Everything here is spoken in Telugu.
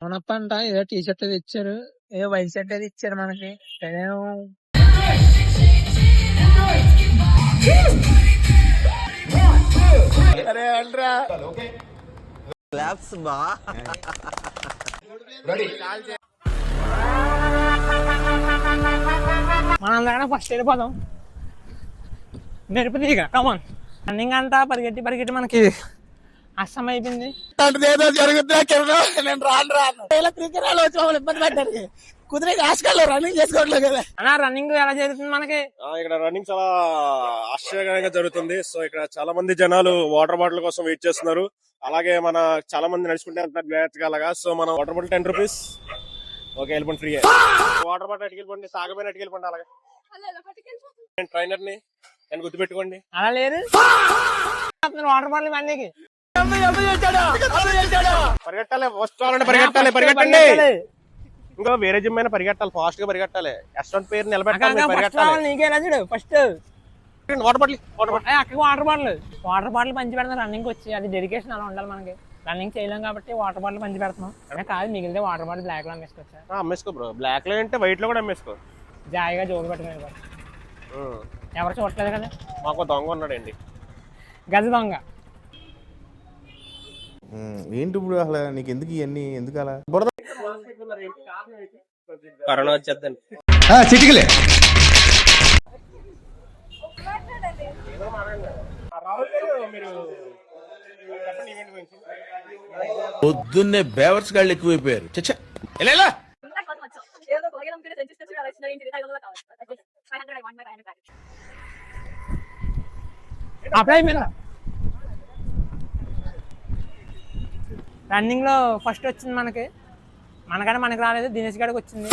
అవునప్ప అంట ఏదో టీ షర్ట్ అది ఇచ్చారు, ఏదో వైట్ షర్ట్ అది ఇచ్చారు మనకి. అరే అండ్రా మనం ఫస్ట్ వెళ్ళిపోదాం. మెరుపుతీగ కమాన్. రన్నింగ్ అంతా పరిగెట్టి పరిగెట్టి మనకి అస్సం అయిపోయింది. ఏదో జరుగుతుందా కిరణం, నేను రాను క్రికెట్ వచ్చి మమ్మల్ని ఇబ్బంది పెట్టారు. కుదిరే ఆశకాల్లో రన్నింగ్ చేసుకోవట్లేదు కదా అలా రన్నింగ్ ఎలా జరుగుతుంది మనకి ఇక్కడ రన్నింగ్ చాలా ఆశ్చర్యకరంగా జరుగుతుంది. సో ఇక్కడ చాలా మంది జనాలు వాటర్ బాటిల్ కోసం వెయిట్ చేస్తున్నారు. అలాగే మన చాలా మంది నడుచుకుంటే అంత అలాగా. సో మనం వాటర్ బాటిల్ 10 రూపీస్. ఓకే వెళ్ళిపోండి, ఫ్రీ. వాటర్ బాటిల్ అటుకెళ్ళిపోండి, తాగపోయిన అటుకెళ్ళిపోండి. అలాగే నేను ట్రైనర్ ని, నేను గుర్తుపెట్టుకోండి. అలా లేదు వాటర్ బాటిల్ మందికి పరిగెట్టాలి, వస్తానంటే పరిగెట్టాలి, పరిగెట్టండి. ఇంకా వేరే జిమ్ అయినా పరిగెట్టాలి, ఫాస్ట్ గా పరిగెట్టాలి. రెస్టారెంట్ పేరు నిలబెట్టాలి, పరిగెట్టాలి. నీకేలా చూడు ఫస్ట్ వాటర్ బాటిల్ అక్కడికి వాటర్ బాటిల్ పంచి పెడతాం రన్నింగ్ వచ్చి. అది డెడికేషన్ అలా ఉండాలి మనకి. రన్నింగ్ చేయలేం కాబట్టి వాటర్ బాటిల్ పంచి పెడతాం. అదే కాదు మిగిలితే వాటర్ బాటిల్ బ్లాక్ లో అమ్మేసుకోవచ్చా? అమ్మేసుకో బ్రో, బ్లాక్ లో అంటే వైట్ లో కూడా అమ్మేసుకో. జాయిగా జోలు పెట్టుకుని ఎవరు చూడట్లేదు కదా. మాకు దొంగ ఉన్నాడండి, గజ దొంగ. ఏంటి ఇప్పుడు అసలు నీకు ఎందుకు ఇవన్నీ, ఎందుకు అలా కరోనా వచ్చేద్దండి. చిటికలే పొద్దున్నే బేవర్స్ గాళ్ళు ఎక్కువైపోయారు. చచ్చా రన్నింగ్ లో ఫస్ట్ వచ్చింది మనకి. మనకంటే మనకి రాలేదు, దినేష్ గారికి వచ్చింది.